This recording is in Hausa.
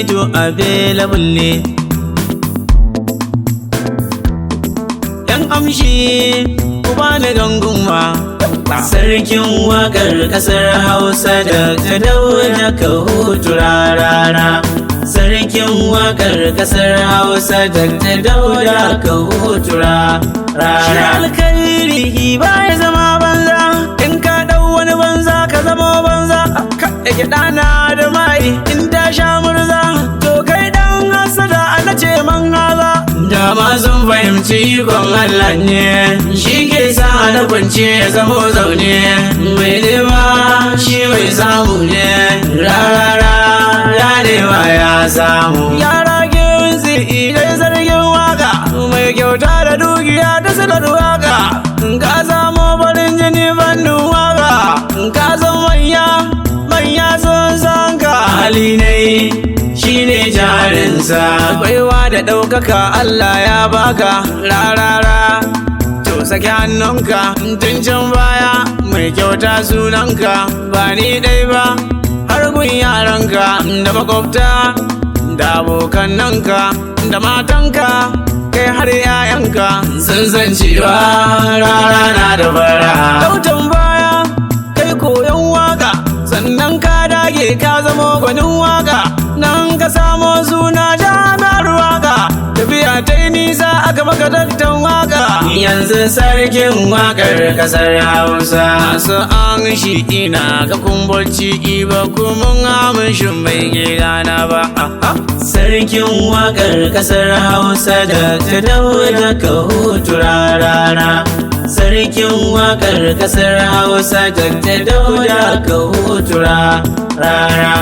to available ne. Yan amshi ku bani gangunma, sarkin waƙar ƙasar Hausa Dr. Dauda Kahutu rarara. Sarkin waƙar ƙasar Hausa Dr. Dauda Kahutu rarara. Shi alkhairi ba ya zama banza, in ka ɗau wani banza ka zama banza. Kaɗa gyaɗa na da mai in ta sha murza, to kai ɗan hasada ana ce man haza. Dama sun fahimci ikon Allah ne, shi ke sa na kwance ya zamo zaune. Mai nema shi mai samu ne, rarara ranewa ya samu. Yara ginsi idai zargin waka, mai kyauta da dukiya da sadar waka. Ka samu farin jini fannin waka, ka san manya sun san ka. Hali ne shi ne jarinsa, baiwa da ɗaukaka Allah ya baka rarara. To sake hannunka tun can baya, mai kyauta sunanka ba ni ɗai ba, har gun yaranka da makwabta da abokannanka da matanka, kai har 'ya'yanka sun san cewa rara na da bara. Dautan baya kai koyon waka, sannan ka dage ka zama gwanin waka, nan ka samo suna jami'ar waka. Tafiya ta yi nisa aka maka daktan waka, yanzu sarkin waƙar ƙasar Hausa. Masu an shi ina ga kumbarci ba kuma amishin mai gidana ba. Sarkin waƙar ƙasar Hausa Dr. Dauda Kahutu rarara. Sarkin waƙar ƙasar Hausa Dr. Dauda Kahutu rarara.